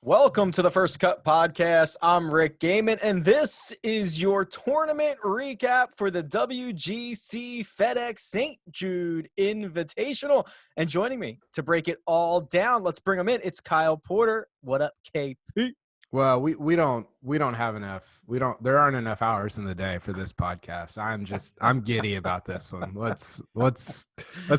Welcome to the First Cut Podcast. I'm Rick Gaiman, and this is your tournament recap for the WGC-FedEx St. Jude Invitational. And joining me to break it all down, let's bring him in. It's Kyle Porter. What up, KP? Well, we don't have enough. There aren't enough hours in the day for this podcast. I'm giddy about this one. Let's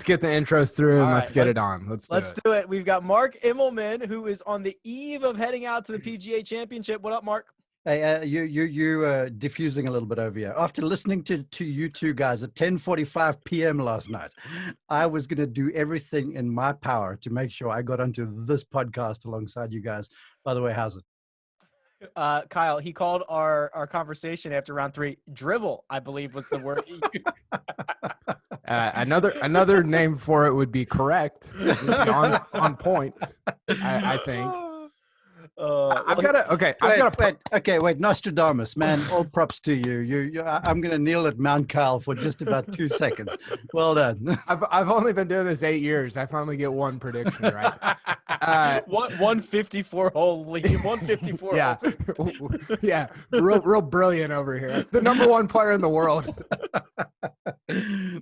get the intros through and let's get it on. Let's do it. We've got Mark Immelmann, who is on the eve of heading out to the PGA Championship. What up, Mark? Hey, you diffusing a little bit over here. After listening to you two guys at 10:45 p.m. last night, I was going to do everything in my power to make sure I got onto this podcast alongside you guys. By the way, how's it? Kyle, he called our conversation after round 3 drivel, I believe was the word. Another name for it would be correct. Would be on point, I think. Wait, Nostradamus, man, all props to you. I'm going to kneel at Mount Kyle for just about 2 seconds. Well done. I've only been doing this 8 years. I finally get one prediction right. 154 hole lead, 154. Yeah, yeah, real brilliant over here. The number 1 player in the world.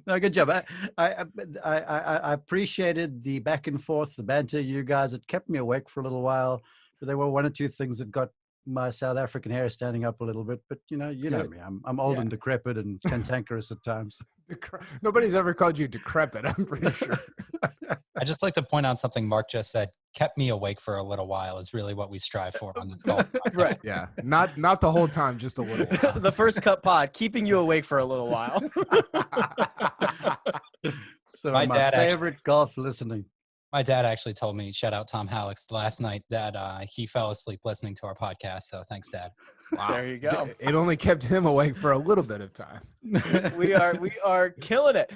No, good job. I appreciated the back and forth, the banter, you guys. It kept me awake for a little while. But there were 1 or 2 things that got my South African hair standing up a little bit. But you know me. I'm old and decrepit and cantankerous at times. Nobody's ever called you decrepit, I'm pretty sure. I just like to point out something Mark just said. Kept me awake for a little while is really what we strive for on this golf podcast. Right. Yeah. Not the whole time, just a little while. The First Cut Pod, keeping you awake for a little while. So my favorite golf listening. My dad actually told me, shout out Tom Hallex, last night that he fell asleep listening to our podcast. So thanks, Dad. Wow. There you go. It only kept him awake for a little bit of time. We are killing it.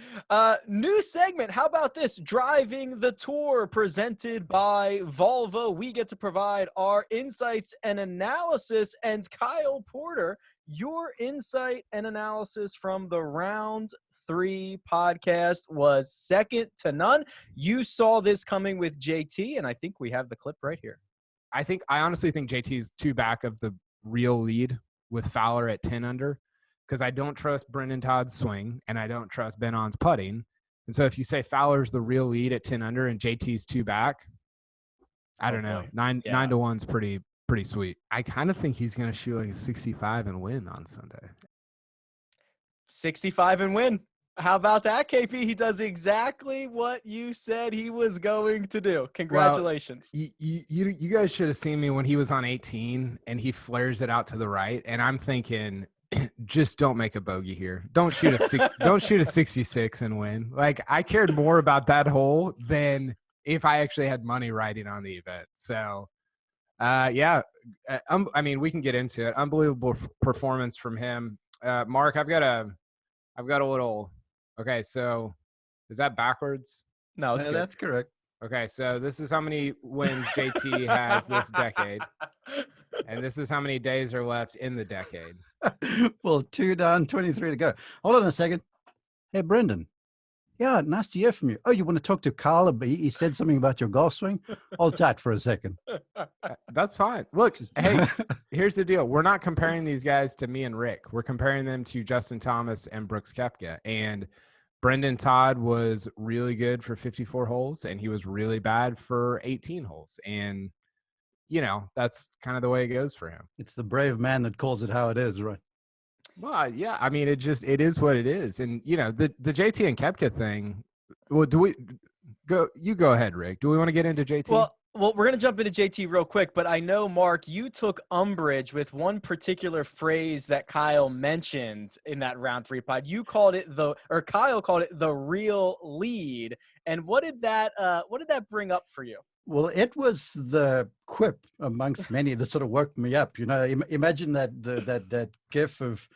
New segment. How about this? Driving the Tour, presented by Volvo. We get to provide our insights and analysis. And Kyle Porter, your insight and analysis from the round 3 podcast was second to none. You saw this coming with JT, and I think we have the clip right here. I honestly think JT's 2 back of the real lead with Fowler at 10 under, because I don't trust Brendon Todd's swing and I don't trust Ben On's putting. And so if you say Fowler's the real lead at 10 under and JT's 2 back, I don't know. 9 to 1's pretty sweet. I kind of think he's going to shoot like a 65 and win on Sunday. 65 and win. How about that, KP? He does exactly what you said he was going to do. Congratulations. Well, you guys should have seen me when he was on 18 and he flares it out to the right. And I'm thinking, just don't make a bogey here. Don't shoot a 66 and win. Like, I cared more about that hole than if I actually had money riding on the event. So, I mean, we can get into it. Unbelievable performance from him. Mark, I've got a little. Okay, so is that backwards? No, that's correct. Okay, so this is how many wins JT has this decade, and this is how many days are left in the decade. Well, 2 down, 23 to go. Hold on a second. Hey, Brendon. Yeah, nice to hear from you. Oh, you want to talk to Carl? He said something about your golf swing? Hold tight for a second. That's fine. Look, hey, here's the deal. We're not comparing these guys to me and Rick. We're comparing them to Justin Thomas and Brooks Koepka. And Brendon Todd was really good for 54 holes, and he was really bad for 18 holes. And, you know, that's kind of the way it goes for him. It's the brave man that calls it how it is, right? Well, yeah. I mean, it is what it is. And, you know, the JT and Koepka thing, well, you go ahead, Rick. Do we want to get into JT? Well, we're going to jump into JT real quick, but I know, Mark, you took umbrage with one particular phrase that Kyle mentioned in that round 3 pod. You called it Kyle called it the real lead. And what did that bring up for you? Well, it was the quip amongst many that sort of woke me up. You know, imagine that gif of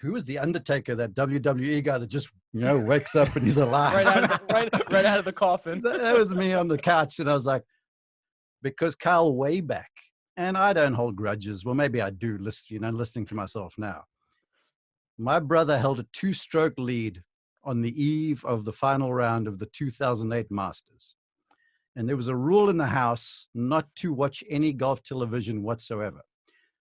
who was the Undertaker, that WWE guy that just, you know, wakes up and he's alive. right out of the coffin. That was me on the couch. And I was like, because Kyle way back, and I don't hold grudges. Well, maybe I do, listening to myself now. My brother held a 2-stroke lead on the eve of the final round of the 2008 Masters. And there was a rule in the house not to watch any golf television whatsoever.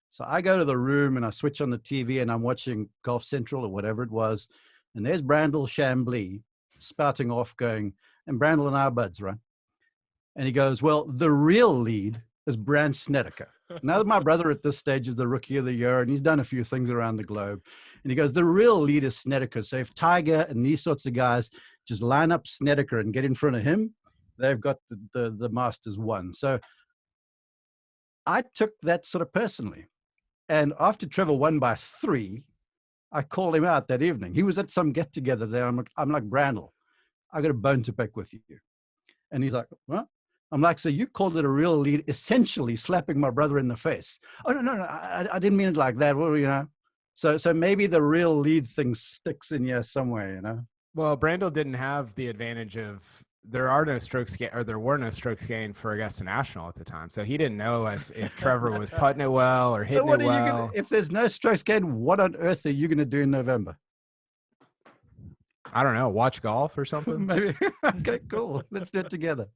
So I go to the room and I switch on the TV and I'm watching Golf Central or whatever it was. And there's Brandel Chambly spouting off going, and Brandel and I are buds, right? And he goes, well, the real lead is Brandt Snedeker. Now that my brother at this stage is the Rookie of the Year and he's done a few things around the globe. And he goes, the real lead is Snedeker. So if Tiger and these sorts of guys just line up Snedeker and get in front of him, they've got the Masters won. So I took that sort of personally. And after Trevor won by 3, I called him out that evening. He was at some get together there. I'm like, Brandel, I got a bone to pick with you. And he's like, what? I'm like, so you called it a real lead, essentially slapping my brother in the face. Oh, no, I didn't mean it like that. Well, you know, so maybe the real lead thing sticks in here somewhere, you know? Well, Brandel didn't have the advantage of there were no strokes gained for Augusta National at the time. So he didn't know if Trevor was putting it well or hitting it well. If there's no strokes gained, what on earth are you going to do in November? I don't know. Watch golf or something? Maybe. Okay, cool. Let's do it together.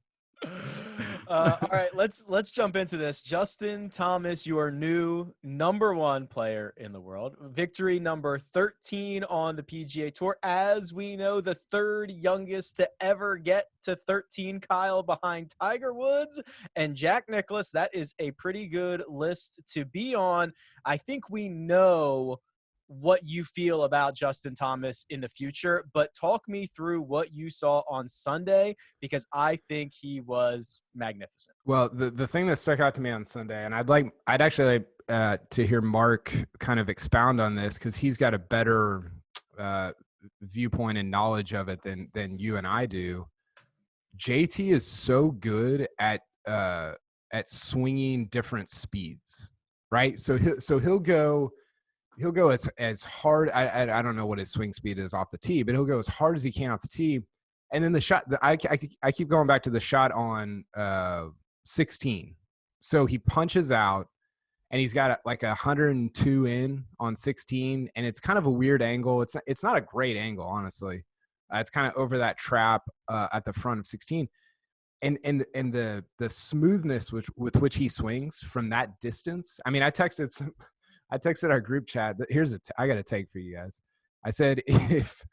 All right, let's jump into this. Justin Thomas, your new #1 player in the world. Victory number 13 on the PGA Tour. As we know, the 3rd youngest to ever get to 13, Kyle, behind Tiger Woods and Jack Nicklaus. That is a pretty good list to be on. I think we know what you feel about Justin Thomas in the future, but talk me through what you saw on Sunday, because I think he was magnificent. Well, the thing that stuck out to me on Sunday, and I'd actually like to hear Mark kind of expound on this, because he's got a better viewpoint and knowledge of it than you and I do. JT is so good at swinging different speeds, right? So he'll go as hard. I don't know what his swing speed is off the tee, but he'll go as hard as he can off the tee. And then the shot, I keep going back to the shot on 16. So he punches out and he's got like 102 in on 16. And it's kind of a weird angle. It's not a great angle, honestly. It's kind of over that trap at the front of 16. And the smoothness with which he swings from that distance. I mean, I texted our group chat. I got a take for you guys. I said, if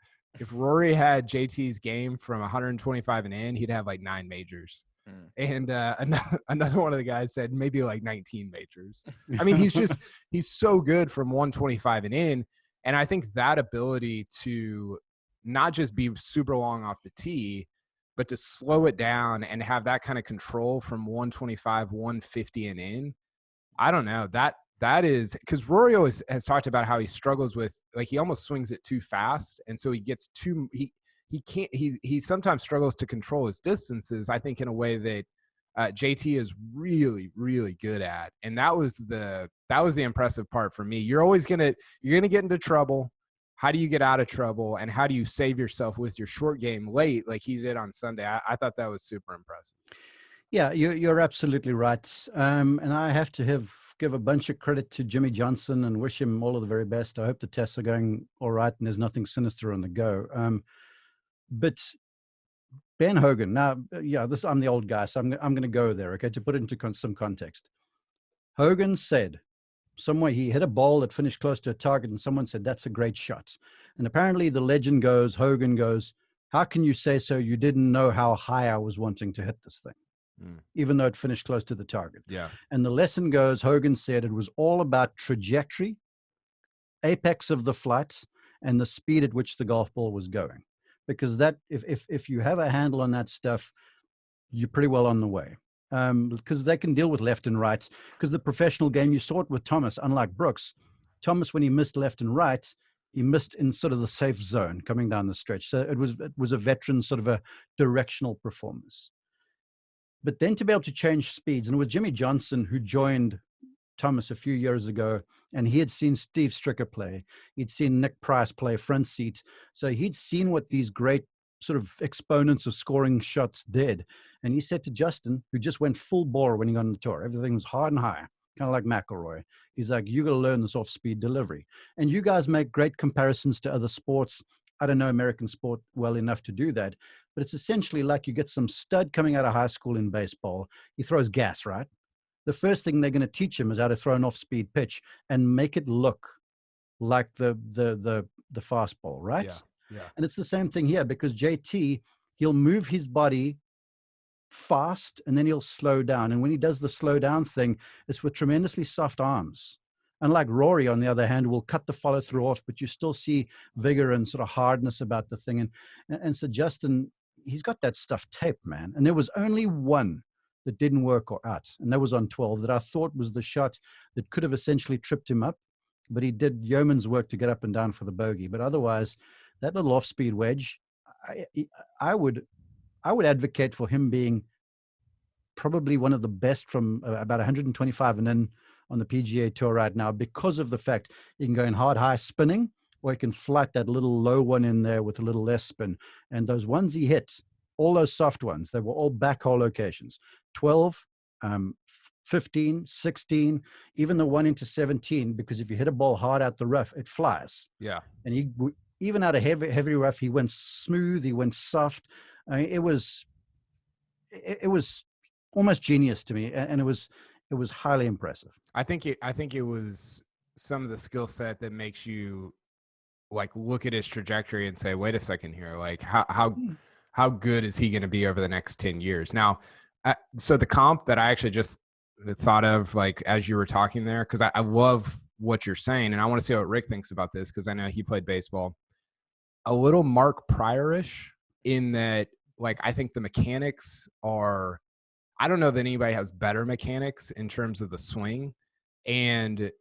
Rory had JT's game from 125 and in, he'd have like 9 majors. And another one of the guys said maybe like 19 majors. I mean, he's so good from 125 and in. And I think that ability to not just be super long off the tee, but to slow it down and have that kind of control from 125, 150 and in. I don't know. That is because Rory always has talked about how he struggles with, like, he almost swings it too fast. And so he gets he sometimes struggles to control his distances, I think, in a way that JT is really, really good at. And that was the impressive part for me. You're gonna get into trouble. How do you get out of trouble? And how do you save yourself with your short game late, like he did on Sunday? I thought that was super impressive. Yeah, you're absolutely right. And I have to give a bunch of credit to Jimmy Johnson and wish him all of the very best. I hope the tests are going all right and there's nothing sinister on the go. But Ben Hogan, now, yeah, I'm the old guy, so I'm going to go there, okay, to put it into some context. Hogan said somewhere he hit a ball that finished close to a target and someone said, that's a great shot. And apparently the legend goes, Hogan goes, how can you say so? You didn't know how high I was wanting to hit this thing. Even though it finished close to the target. Yeah. And the lesson goes, Hogan said it was all about trajectory, apex of the flight, and the speed at which the golf ball was going. Because that, if you have a handle on that stuff, you're pretty well on the way. Because they can deal with left and right. Because the professional game, you saw it with Thomas, unlike Brooks. Thomas, when he missed left and right, he missed in sort of the safe zone coming down the stretch. So it was a veteran sort of a directional performance. But then to be able to change speeds, and it was Jimmy Johnson who joined Thomas a few years ago, and he had seen Steve Stricker play. He'd seen Nick Price play front seat. So he'd seen what these great sort of exponents of scoring shots did. And he said to Justin, who just went full bore when he got on the tour, everything was hard and high, kind of like McIlroy. He's like, you got to learn this off-speed delivery. And you guys make great comparisons to other sports. I don't know American sport well enough to do that, but it's essentially like you get some stud coming out of high school in baseball. He throws gas, right? The first thing they're going to teach him is how to throw an off-speed pitch and make it look like the fastball, right? Yeah. And it's the same thing here, because JT, he'll move his body fast and then he'll slow down. And when he does the slow down thing, it's with tremendously soft arms. Unlike Rory, on the other hand, will cut the follow through off, but you still see vigor and sort of hardness about the thing. And so Justin, he's got that stuff taped, man. And there was only one that didn't work or out, and that was on 12, that I thought was the shot that could have essentially tripped him up, but he did yeoman's work to get up and down for the bogey. But otherwise, that little off-speed wedge, I would advocate for him being probably one of the best from about 125 and then on the PGA Tour right now, because of the fact he can go in hard, high spinning, or he can flight that little low one in there with a little less spin. And those ones he hit, all those soft ones, they were all backhole locations. 12, 15, 16, even the one into 17, because if you hit a ball hard out the rough, it flies. Yeah. And he, even out of heavy rough, he went smooth, he went soft. I mean, it was almost genius to me, and it was highly impressive. I think it was some of the skill set that makes you like look at his trajectory and say, wait a second here, like how good is he going to be over the next 10 years? Now, so the comp that I actually just thought of, like, as you were talking there, because I love what you're saying, and I want to see what Rick thinks about this, because I know he played baseball. A little Mark Pryor-ish in that, like, I think the mechanics are, I don't know that anybody has better mechanics in terms of the swing. And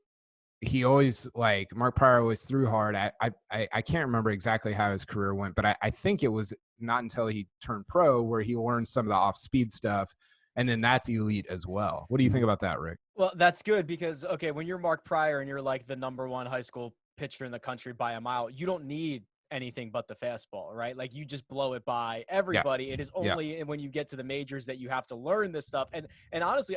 he always, like, Mark Pryor always threw hard. I can't remember exactly how his career went, but I think it was not until he turned pro where he learned some of the off-speed stuff. And then that's elite as well. What do you think about that, Rick? Well, that's good because, okay, when you're Mark Pryor and you're like the #1 high school pitcher in the country by a mile, you don't need anything but the fastball, right? Like, you just blow it by everybody. It is only when you get to the majors that you have to learn this stuff. And honestly,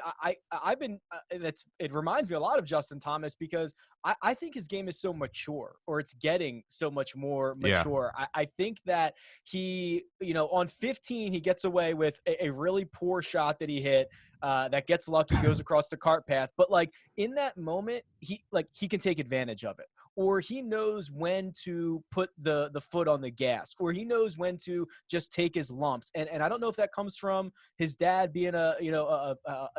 I've been it reminds me a lot of Justin Thomas, because I think his game is so mature, or it's getting so much more mature. I think that he, on 15, he gets away with a really poor shot that he hit that gets lucky, goes across the cart path. But like, in that moment, he can take advantage of it. Or he knows when to put the foot on the gas, or he knows when to just take his lumps. And I don't know if that comes from his dad being an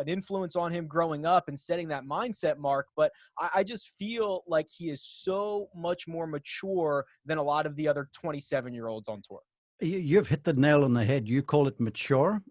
influence on him growing up and setting that mindset, Mark. But I just feel like he is so much more mature than a lot of the other 27-year-olds on tour. You've hit the nail on the head. You call it mature.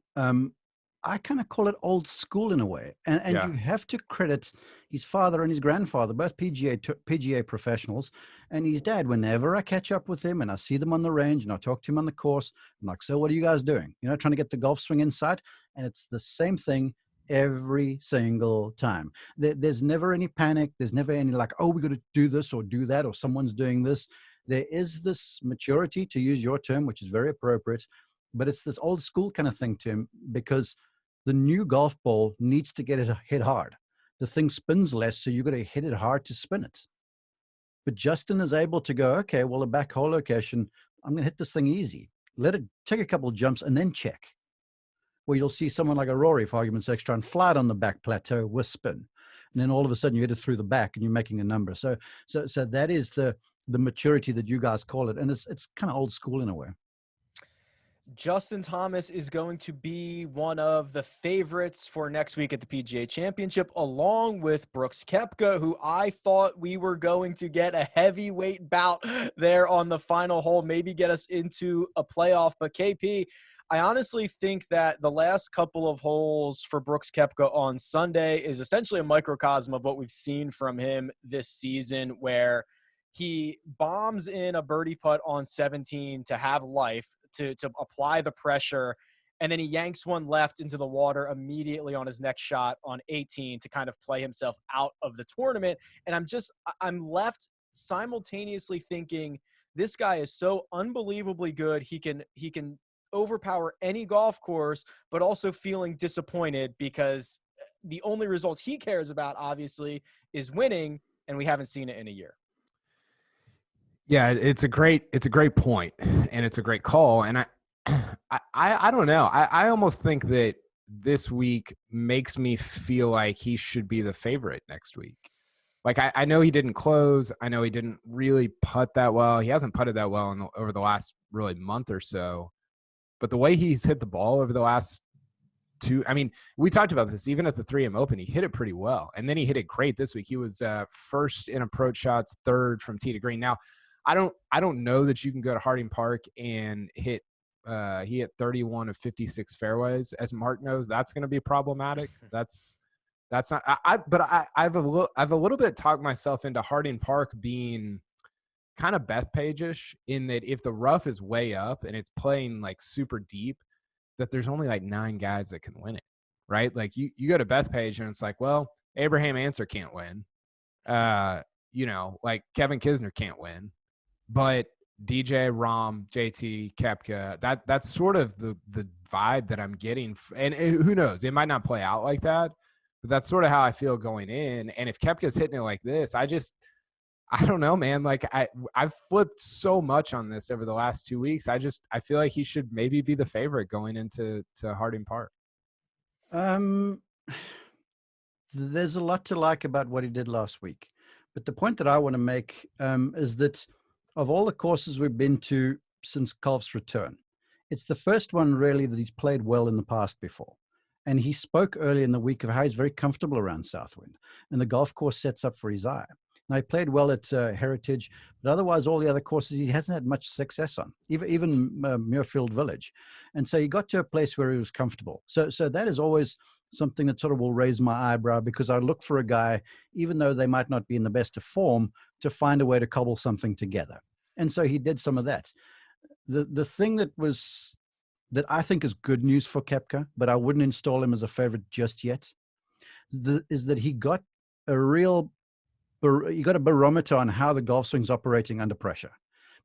I kind of call it old school in a way. And you have to credit his father and his grandfather, both PGA professionals, and his dad. Whenever I catch up with him and I see them on the range and I talk to him on the course, I'm like, so what are you guys doing? Trying to get the golf swing inside. And it's the same thing every single time. There's never any panic. There's never any like, oh, we got to do this or do that, or someone's doing this. There is this maturity, to use your term, which is very appropriate, but it's this old school kind of thing to him, because the new golf ball needs to get it hit hard. The thing spins less, so you've got to hit it hard to spin it. But Justin is able to go, okay, well, a back hole location, I'm going to hit this thing easy. Let it take a couple of jumps and then check. Where you'll see someone like a Rory, for argument's sake, try and fly it on the back plateau with spin. And then all of a sudden you hit it through the back and you're making a number. So that is the maturity that you guys call it. And it's kind of old school in a way. Justin Thomas is going to be one of the favorites for next week at the PGA Championship, along with Brooks Koepka, who I thought we were going to get a heavyweight bout there on the final hole, maybe get us into a playoff. But KP, I honestly think that the last couple of holes for Brooks Koepka on Sunday is essentially a microcosm of what we've seen from him this season, where he bombs in a birdie putt on 17 to have life, to apply the pressure, and then he yanks one left into the water immediately on his next shot on 18 to kind of play himself out of the tournament. And I'm left simultaneously thinking, this guy is so unbelievably good. He can overpower any golf course, but also feeling disappointed because the only results he cares about, obviously, is winning, and we haven't seen it in a year. Yeah, it's a great point, and it's a great call. And I don't know. I almost think that this week makes me feel like he should be the favorite next week. Like I know he didn't close. I know he didn't really putt that well. He hasn't putted that well over the last really month or so. But the way he's hit the ball over the last two, I mean, we talked about this even at the 3M Open. He hit it pretty well, and then he hit it great this week. He was first in approach shots, third from tee to green. Now, I don't know that you can go to Harding Park and hit. He hit 31 of 56 fairways. As Mark knows, that's going to be problematic. That's not. I've a little bit talked myself into Harding Park being kind of Bethpage-ish in that if the rough is way up and it's playing like super deep, that there's only like 9 guys that can win it, right? Like you go to Bethpage and it's like, well, Abraham Answer can't win. Like Kevin Kisner can't win, but DJ, Rom, JT, Koepka, that's sort of the vibe that I'm getting. And who knows, it might not play out like that, but that's sort of how I feel going in. And if Koepka's hitting it like this, I don't know, man. Like I've flipped so much on this over the last 2 weeks. I feel like he should maybe be the favorite going into Harding Park. There's a lot to like about what he did last week, but the point that I want to make is that of all the courses we've been to since Kolf's return, it's the first one really that he's played well in the past before. And he spoke early in the week of how he's very comfortable around Southwind, and the golf course sets up for his eye. Now, he played well at Heritage, but otherwise all the other courses he hasn't had much muccess on, even Muirfield Village. And so he got to a place where he was comfortable. So that is always something that sort of will raise my eyebrow, because I look for a guy, even though they might not be in the best of form, to find a way to cobble something together. And so he did some of that. The thing that I think is good news for Koepka, but I wouldn't install him as a favorite just yet, is that he got a barometer on how the golf swing's operating under pressure,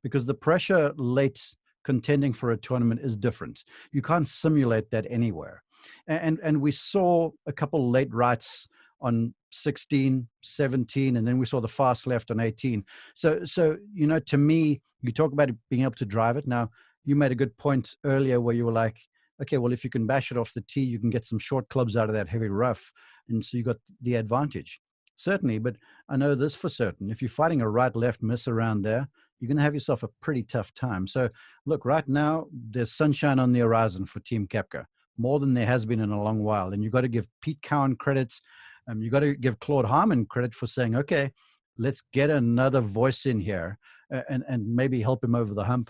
because the pressure late contending for a tournament is different. You can't simulate that anywhere. And we saw a couple late rights on 16, 17, and then we saw the fast left on 18. So to me, you talk about it being able to drive it. Now, you made a good point earlier where you were like, okay, well, if you can bash it off the tee, you can get some short clubs out of that heavy rough. And so you got the advantage. Certainly, but I know this for certain. If you're fighting a right-left miss around there, you're going to have yourself a pretty tough time. So look, right now, there's sunshine on the horizon for Team Koepka, more than there has been in a long while. And you've got to give Pete Cowan credits. You've got to give Claude Harmon credit for saying, okay, let's get another voice in here and maybe help him over the hump.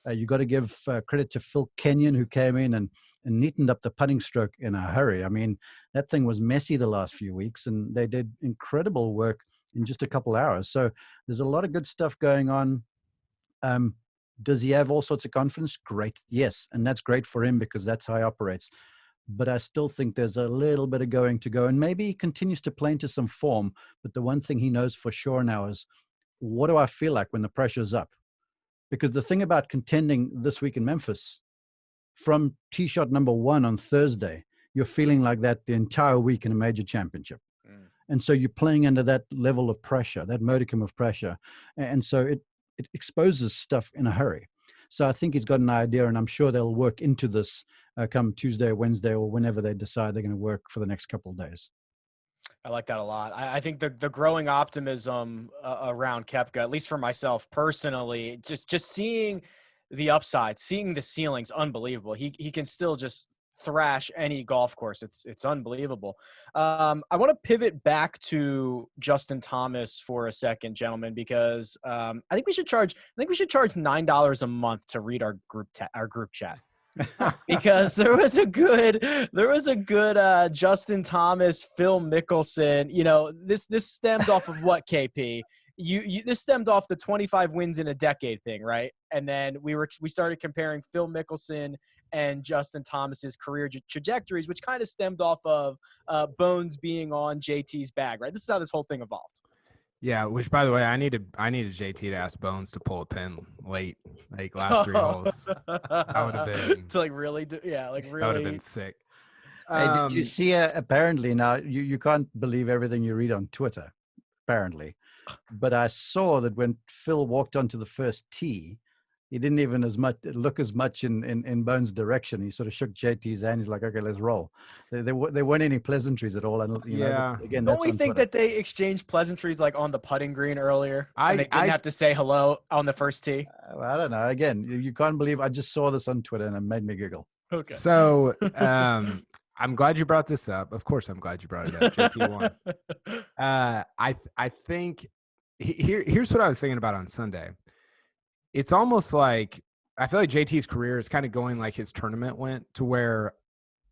You've got to give credit to Phil Kenyon, who came in and neatened up the putting stroke in a hurry. I mean, that thing was messy the last few weeks, and they did incredible work in just a couple hours. So there's a lot of good stuff going on. Does he have all sorts of confidence? Great. Yes. And that's great for him because that's how he operates. But I still think there's a little bit of going to go, and maybe he continues to play into some form. But the one thing he knows for sure now is, what do I feel like when the pressure's up? Because the thing about contending this week in Memphis, from tee shot number 1 on Thursday, you're feeling like that the entire week in a major championship. And so you're playing under that level of pressure, that modicum of pressure. And so it exposes stuff in a hurry. So I think he's got an idea, and I'm sure they'll work into this come Tuesday, Wednesday, or whenever they decide they're going to work for the next couple of days. I like that a lot. I think the growing optimism around Koepka, at least for myself personally, just seeing the upside, seeing the ceiling's unbelievable. He can still just thrash any golf course. It's unbelievable. I want to pivot back to Justin Thomas for a second, gentlemen, because I think we should charge $9 a month to read our group chat. Because there was a good Justin Thomas, Phil Mickelson. This stemmed off of what, KP? This stemmed off the 25 wins in a decade thing, right? And then we started comparing Phil Mickelson and Justin Thomas's career trajectories, which kind of stemmed off of Bones being on JT's bag, right? This is how this whole thing evolved. Yeah, which, by the way, I needed JT to ask Bones to pull a pin late, like last 3 holes. That would have been to really. That would have been sick. Hey, did you see? Apparently now you can't believe everything you read on Twitter. apparently. But I saw that when Phil walked onto the first tee, he didn't even look as much in Bones' direction. He sort of shook JT's hand. He's like, "Okay, let's roll." There weren't any pleasantries at all. And again, Don't that's we on think Twitter. that they exchanged pleasantries like on the putting green earlier? And they didn't I have to say hello on the first tee. I don't know. Again, you can't believe I just saw this on Twitter and it made me giggle. Okay. So I'm glad you brought this up. Of course, I'm glad you brought it up. JT won. I think here's what I was thinking about on Sunday. It's almost like I feel like JT's career is kind of going like his tournament went, to where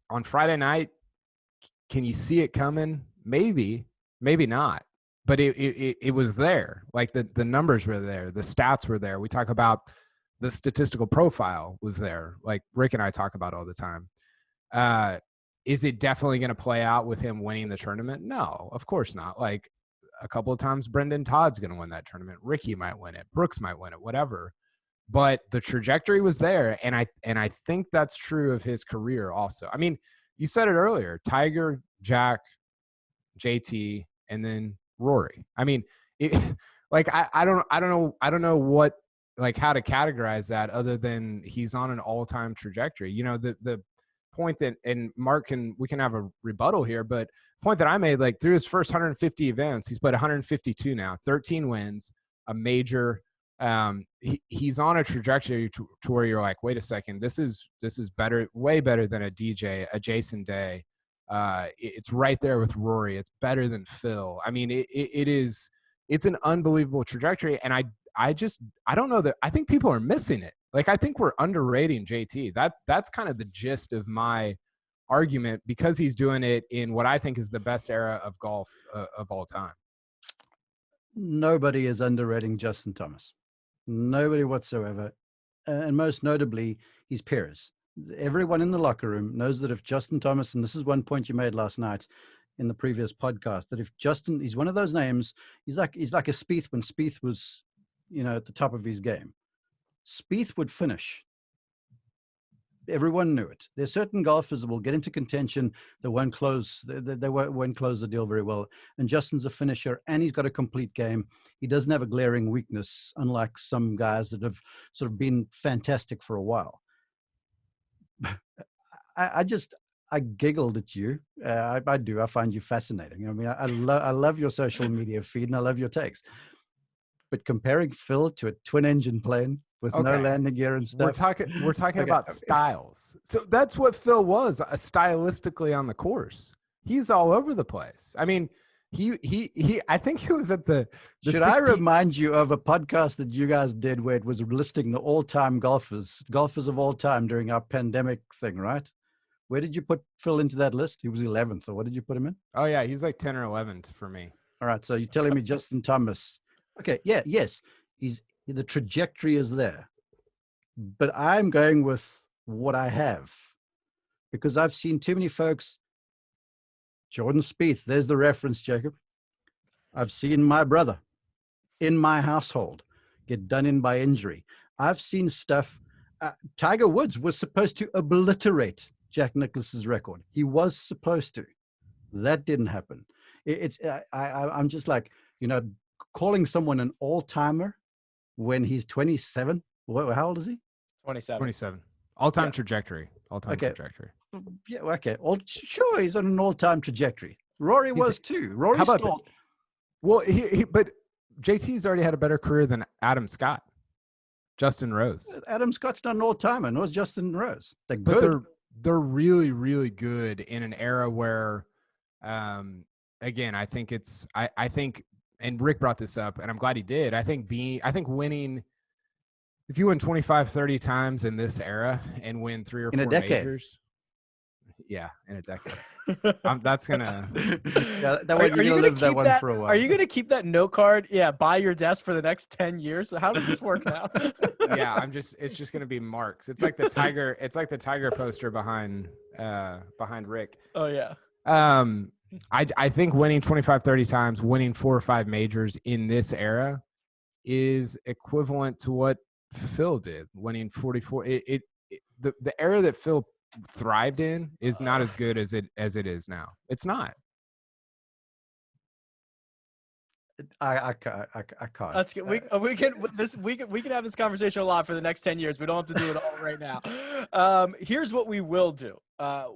on Friday night, can you see it coming? Maybe not. But it was there. Like the numbers were there. The stats were there. We talk about the statistical profile was there. Like Rick and I talk about all the time. Is it definitely going to play out with him winning the tournament? No, of course not. Like a couple of times, Brendon Todd's going to win that tournament. Rickie might win it. Brooks might win it, whatever. But the trajectory was there. And I think that's true of his career also. I mean, you said it earlier, Tiger, Jack, JT, and then Rory. I mean, like, I don't know what, like, how to categorize that other than he's on an all-time trajectory. You know, the point that, and Mark we can have a rebuttal here, but point that I made, like, through his first 150 events, he's played 152 now, 13 wins, a major. He's on a trajectory to where you're like, wait a second, this is better, way better than a DJ, a Jason Day. It's right there with Rory. It's better than Phil. I mean, it's an unbelievable trajectory. And I don't know that, I think people are missing it. Like, I think we're underrating JT. That's kind of the gist of my argument, because he's doing it in what I think is the best era of golf of all time. Nobody is underrating Justin Thomas. Nobody whatsoever. And most notably, his peers. Everyone in the locker room knows that if Justin Thomas, and this is one point you made last night in the previous podcast, that if Justin, he's one of those names, he's like a Spieth when Spieth was, at the top of his game. Spieth would finish. Everyone knew it. There's certain golfers that will get into contention that won't close. They won't close the deal very well. And Justin's a finisher, and he's got a complete game. He doesn't have a glaring weakness, unlike some guys that have sort of been fantastic for a while. I giggled at you. I do. I find you fascinating. I mean, I love your social media feed, and I love your takes. But comparing Phil to a twin-engine plane with no landing gear and stuff. We're talking about styles. So that's what Phil was, stylistically on the course. He's all over the place. I mean, he I think he was at the Should 16... I remind you of a podcast that you guys did where it was listing the all-time golfers of all time during our pandemic thing, right? Where did you put Phil into that list? He was 11th, or what did you put him in? Oh yeah, he's like 10 or 11th for me. All right, so you're telling me Justin Thomas. Okay, yeah, yes. The trajectory is there. But I'm going with what I have, because I've seen too many folks. Jordan Spieth, there's the reference, Jacob. I've seen my brother in my household get done in by injury. I've seen stuff. Tiger Woods was supposed to obliterate Jack Nicklaus's record. He was supposed to. That didn't happen. I'm just like, calling someone an all-timer when he's 27. How old is he? 27. All-time trajectory. All-time trajectory. Yeah, okay. Sure, he's on an all-time trajectory. Rory was too. Rory how about well, but JT's already had a better career than Adam Scott, Justin Rose. Adam Scott's not an all-timer, nor is Justin Rose. They're good. But they're really, really good in an era where, again, I think I think, and Rick brought this up, and I'm glad he did. I think winning, if you win 25, 30 times in this era and win 3 or 4 majors. Yeah, in a decade. That's gonna. Yeah, are you gonna live that one for a while? Are you gonna keep that note card? Yeah, by your desk for the next 10 years. How does this work now? Yeah, it's just gonna be marks. It's like the tiger. It's like the tiger poster behind Rick. Oh yeah. I think winning 25, 30 times, winning 4 or 5 majors in this era is equivalent to what Phil did, winning 44. The era that Phil thrived in is not as good as it is now. It's not. I can't. That's good. We can have this conversation a lot for the next 10 years. We don't have to do it all right now. Here's what we will do.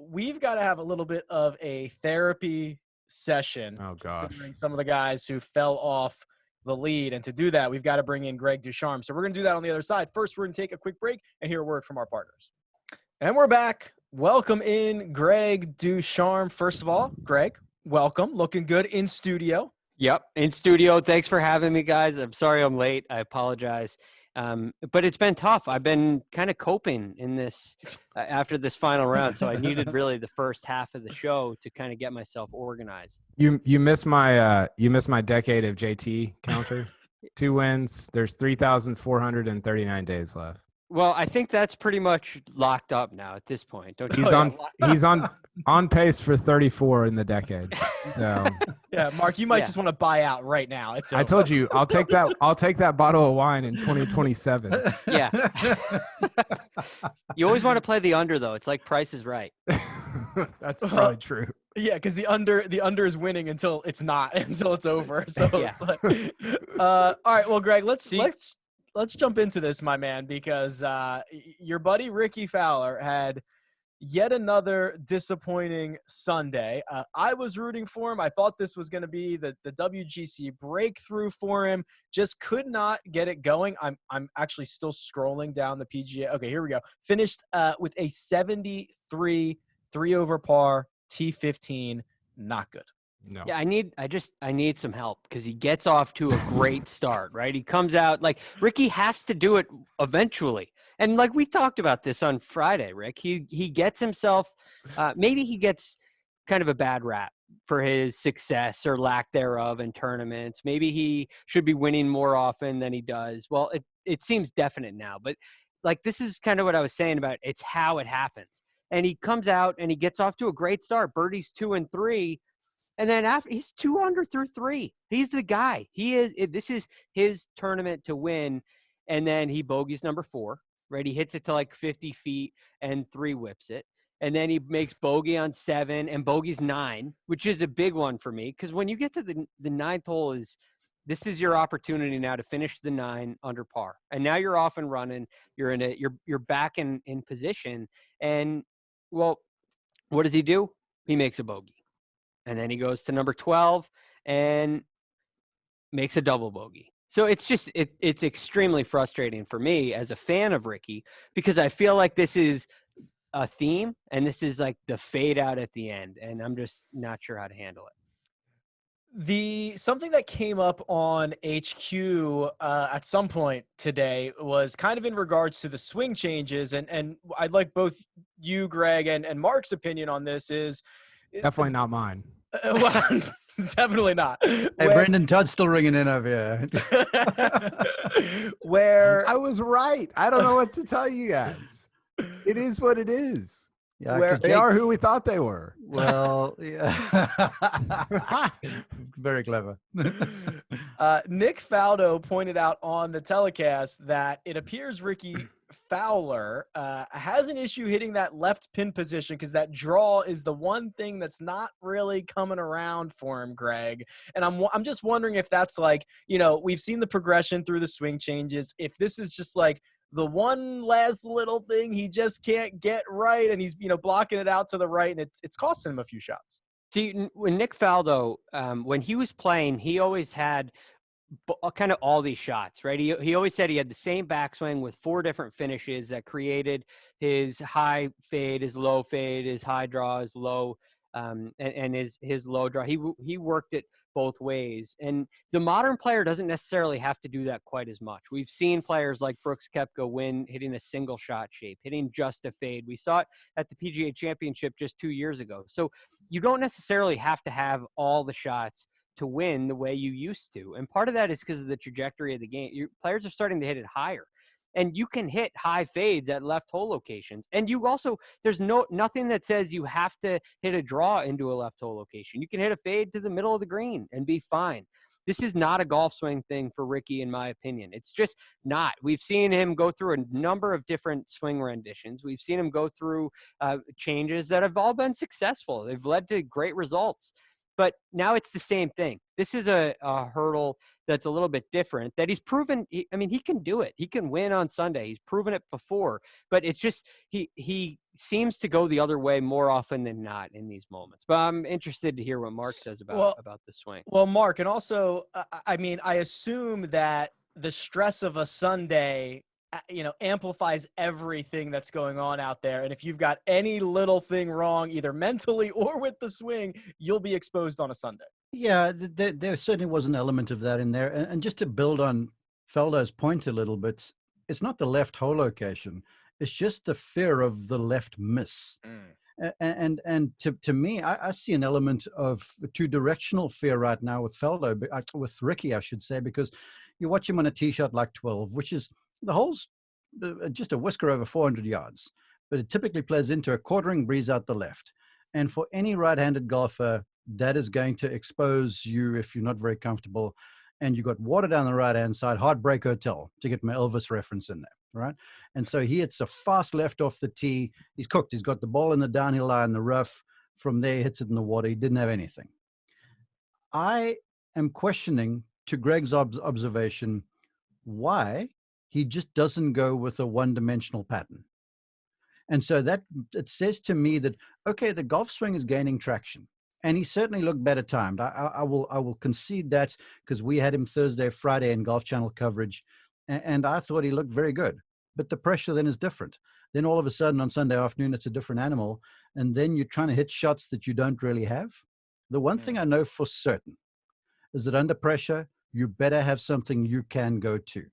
We've got to have a little bit of a therapy session. Oh gosh. Considering some of the guys who fell off the lead, and to do that, we've got to bring in Greg Ducharme. So we're going to do that on the other side. First, we're going to take a quick break and hear a word from our partners. And we're back. Welcome in Greg Ducharme. First of all, Greg, welcome. Looking good in studio. Yep, in studio. Thanks for having me, guys. I'm sorry I'm late. I apologize. But it's been tough. I've been kind of coping in this after this final round. So I needed really the first half of the show to kind of get myself organized. You missed my decade of JT counter. 2 wins. There's 3,439 days left. Well, I think that's pretty much locked up now at this point. Don't you? He's on pace for 34 in the decade. So. Yeah, Mark, you might just want to buy out right now. It's over. I told you, I'll take that bottle of wine in 2027. Yeah. You always want to play the under, though. It's like Price is Right. That's probably true. Yeah, because the under is winning until it's not, until it's over. So Yeah. it's like, all right. Well, Greg, let's jump into this, my man, because your buddy Rickie Fowler had yet another disappointing Sunday. I was rooting for him. I thought this was going to be the WGC breakthrough for him. Just could not get it going. I'm actually still scrolling down the PGA. Okay, here we go. Finished with a 73 3 over par T15. Not good. No. Yeah, I need some help because he gets off to a great start, right? He comes out like Rickie has to do it eventually. And like we talked about this on Friday, Rick, he gets himself, maybe he gets kind of a bad rap for his success or lack thereof in tournaments. Maybe he should be winning more often than he does. Well, it seems definite now, but like this is kind of what I was saying about it's how it happens. And he comes out and he gets off to a great start. Birdies 2 and 3. And then after he's 2 under through 3. He's the guy. This is his tournament to win. And then he bogeys number 4, right? He hits it to like 50 feet and 3 whips it. And then he makes bogey on 7 and bogeys 9, which is a big one for me. Because when you get to the 9th hole this is your opportunity now to finish the 9 under par. And now you're off and running. You're back in position. And well, what does he do? He makes a bogey. And then he goes to number 12 and makes a double bogey. So it's just it's extremely frustrating for me as a fan of Rickie because I feel like this is a theme and this is like the fade out at the end. And I'm just not sure how to handle it. Something that came up on HQ at some point today was kind of in regards to the swing changes. And I'd like both you, Greg, and Mark's opinion on this is definitely not mine. Well, definitely not. Hey, Brendon, Todd's still ringing in over here. Where I was right. I don't know what to tell you guys. It is what it is. Yeah, they are who we thought they were. Well, yeah. Very clever. Nick Faldo pointed out on the telecast that it appears Rickie Fowler has an issue hitting that left pin position because that draw is the one thing that's not really coming around for him, Greg. And I'm just wondering if that's like, we've seen the progression through the swing changes. If this is just like the one last little thing he just can't get right, and he's blocking it out to the right, and it's costing him a few shots. See, when Nick Faldo, when he was playing, he always had kind of all these shots, right? He always said he had the same backswing with 4 different finishes that created his high fade, his low fade, his high draw, his low, and his low draw. He worked it both ways. And the modern player doesn't necessarily have to do that quite as much. We've seen players like Brooks Koepka win hitting a single shot shape, hitting just a fade. We saw it at the PGA Championship just 2 years ago. So you don't necessarily have to have all the shots to win the way you used to. And part of that is because of the trajectory of the game. Your players are starting to hit it higher. And you can hit high fades at left hole locations. And you also, there's nothing that says you have to hit a draw into a left hole location. You can hit a fade to the middle of the green and be fine. This is not a golf swing thing for Rickie, in my opinion. It's just not. We've seen him go through a number of different swing renditions. We've seen him go through changes that have all been successful. They've led to great results. But now it's the same thing. This is a hurdle that's a little bit different, that he's proven. He can do it. He can win on Sunday. He's proven it before. But it's just he seems to go the other way more often than not in these moments. But I'm interested to hear what Mark says about the swing. Well, Mark, and also, I assume that the stress of a Sunday, amplifies everything that's going on out there. And if you've got any little thing wrong, either mentally or with the swing, you'll be exposed on a Sunday. Yeah, there certainly was an element of that in there. And just to build on Feldo's point a little bit, it's not the left hole location. It's just the fear of the left miss. And to me, I see an element of two-directional fear right now with Feldo, with Rickie, I should say, because you watch him on a tee shot like 12, which is the hole's just a whisker over 400 yards, but it typically plays into a quartering breeze out the left. And for any right-handed golfer, that is going to expose you if you're not very comfortable. And you got water down the right-hand side, Heartbreak Hotel, to get my Elvis reference in there, right? And so he hits a fast left off the tee. He's cooked. He's got the ball in the downhill lie in the rough. From there, he hits it in the water. He didn't have anything. I am questioning, to Greg's observation, why he just doesn't go with a one-dimensional pattern. And so that it says to me that, okay, the golf swing is gaining traction. And he certainly looked better timed. I will concede that, because we had him Thursday, Friday in Golf Channel coverage, and I thought he looked very good. But the pressure then is different. Then all of a sudden on Sunday afternoon, it's a different animal. And then you're trying to hit shots that you don't really have. The one thing I know for certain is that under pressure, you better have something you can go to.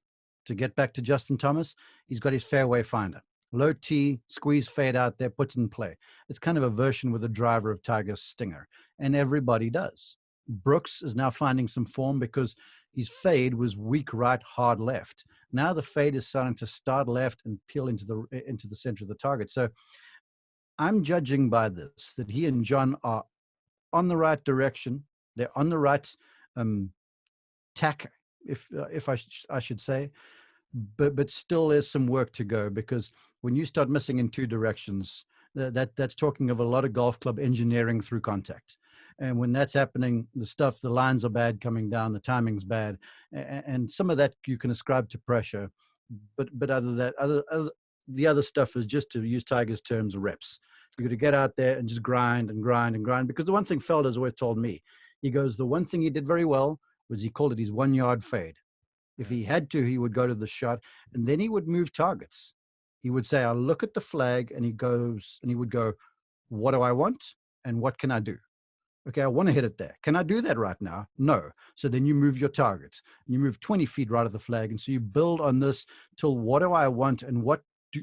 To get back to Justin Thomas, he's got his fairway finder. Low tee, squeeze fade out there, put it in play. It's kind of a version with a driver of Tiger's Stinger, and everybody does. Brooks is now finding some form because his fade was weak right, hard left. Now the fade is starting to start left and peel into the center of the target. So I'm judging by this that he and John are on the right direction. They're on the right tack, if I should say, but still there's some work to go, because when you start missing in two directions, that's talking of a lot of golf club engineering through contact. And when that's happening, the lines are bad coming down, the timing's bad, and some of that you can ascribe to pressure. But the other stuff is, just to use Tiger's terms, reps. You got to get out there and just grind and grind and grind. Because the one thing Felder's always told me, he goes, the one thing he did very well was he called it his 1 yard fade. If he had to, he would go to the shot, and then he would move targets. He would say, I'll look at the flag, and he would go, what do I want? And what can I do? Okay, I want to hit it there. Can I do that right now? No. So then you move your targets. You move 20 feet right of the flag. And so you build on this till what do I want and what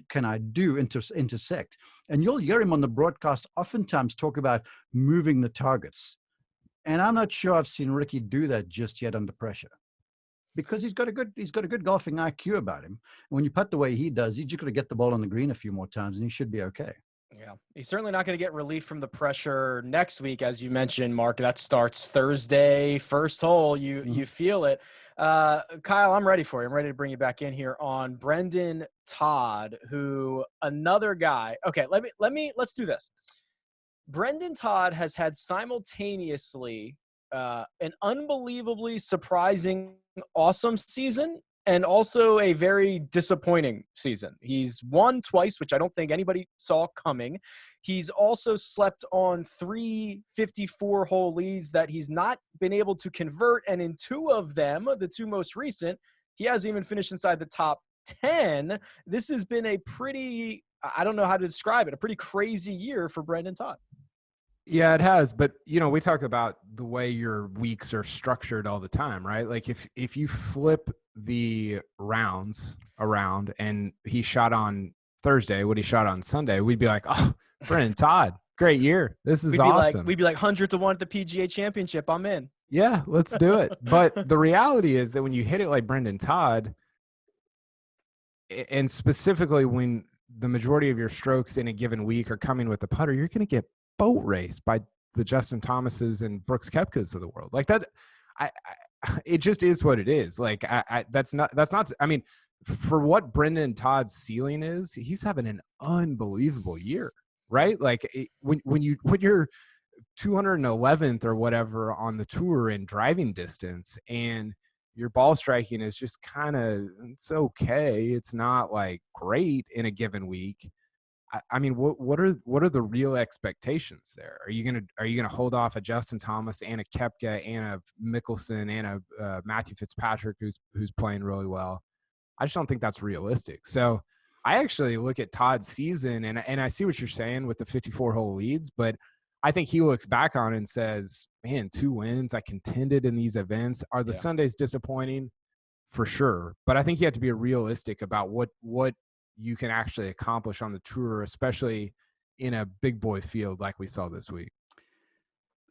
can I do intersect. And you'll hear him on the broadcast oftentimes talk about moving the targets. And I'm not sure I've seen Rickie do that just yet under pressure, because he's got a good golfing IQ about him. And when you putt the way he does, he's just got to get the ball on the green a few more times, and he should be okay. Yeah, he's certainly not going to get relief from the pressure next week, as you mentioned, Mark. That starts Thursday, first hole. You feel it. Kyle, I'm ready for you. I'm ready to bring you back in here on Brendon Todd, who another guy. Okay, let's do this. Brendon Todd has had simultaneously an unbelievably surprising, awesome season and also a very disappointing season. He's won twice, which I don't think anybody saw coming. He's also slept on 3 54-hole leads that he's not been able to convert, and in 2 of them, the 2 most recent, he hasn't even finished inside the top 10. This has been a pretty, I don't know how to describe it, a pretty crazy year for Brendon Todd. Yeah, it has. But, we talk about the way your weeks are structured all the time, right? Like if you flip the rounds around and he shot on Thursday what he shot on Sunday, we'd be like, oh, Brendon Todd, great year. This is awesome. We'd be like 100-1 at the PGA Championship. I'm in. Yeah, let's do it. But the reality is that when you hit it like Brendon Todd, and specifically when the majority of your strokes in a given week are coming with the putter, you're going to get boat raced by the Justin Thomases and Brooks Koepkas of the world. Like that, it just is what it is. Like that's not, I mean, for what Brendon Todd's ceiling is, he's having an unbelievable year, right? Like when you're 211th or whatever on the tour in driving distance, and your ball striking is just kind of, it's okay. It's not like great in a given week. I mean, what are the real expectations there? Are you gonna hold off a Justin Thomas and a Koepka and a Mickelson and a Matthew Fitzpatrick who's playing really well? I just don't think that's realistic. So I actually look at Todd's season, and I see what you're saying with the 54-hole leads, but I think he looks back on it and says, man, 2 wins. I contended in these events. Are the Sundays disappointing? For sure. But I think you have to be realistic about what you can actually accomplish on the tour, especially in a big boy field like we saw this week.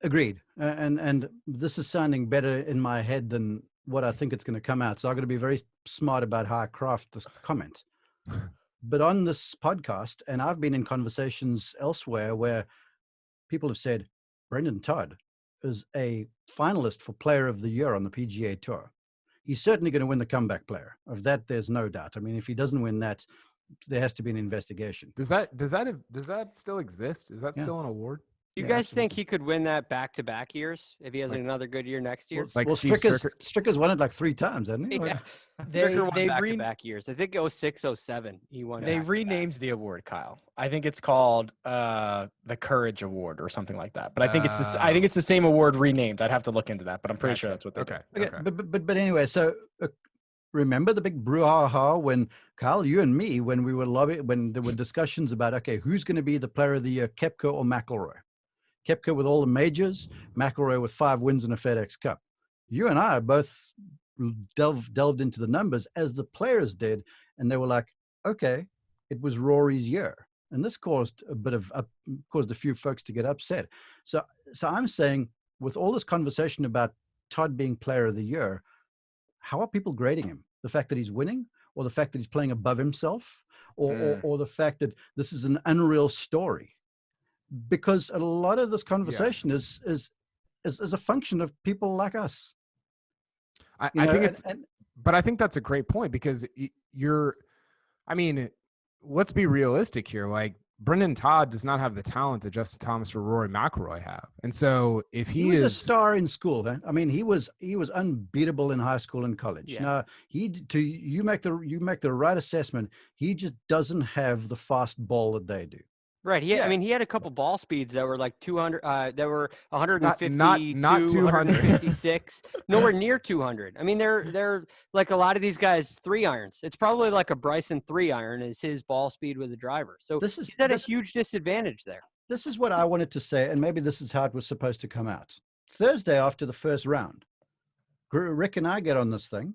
Agreed. And this is sounding better in my head than what I think it's going to come out. So I'm going to be very smart about how I craft this comment. But on this podcast, and I've been in conversations elsewhere where people have said, Brendon Todd is a finalist for Player of the Year on the PGA Tour. He's certainly going to win the comeback player. Of that, there's no doubt. I mean, if he doesn't win that, there has to be an investigation. Does that still exist? Is that still an award? You guys think he could win that back-to-back years if he has another good year next year? Well, Stricker's won it like 3 times, hasn't he? Yes. They've won back-to-back years. I think 06, 07 he won. They've renamed the award, Kyle. I think it's called the Courage Award or something like that. But I think it's the same award renamed. I'd have to look into that, but I'm pretty sure that's what they're doing. Okay. But anyway, so remember the big brouhaha when Kyle, you and me, when we were when there were discussions about, okay, who's going to be the Player of the Year, Koepka or McIlroy? Koepka with all the majors, McIlroy with 5 wins in a FedEx Cup. You and I both delved into the numbers as the players did, and they were like, okay, it was Rory's year. And this caused a few folks to get upset. So I'm saying, with all this conversation about Todd being Player of the Year, how are people grading him? The fact that he's winning, or the fact that he's playing above himself, or the fact that this is an unreal story? Because a lot of this conversation is a function of people like us. I think that's a great point, because let's be realistic here. Like, Brendon Todd does not have the talent that Justin Thomas or Rory McIlroy have. And so if he was a star in school, huh? I mean, he was unbeatable in high school and college. Yeah. Now, you make the right assessment. He just doesn't have the fast ball that they do. Right. I mean, he had a couple ball speeds that were like 200, that were 150, not 200, 156, nowhere near 200. I mean, they're like a lot of these guys 3-irons. It's probably like a Bryson 3-iron is his ball speed with a driver. So he's at a huge disadvantage there. This is what I wanted to say, and maybe this is how it was supposed to come out. Thursday after the first round, Rick and I get on this thing.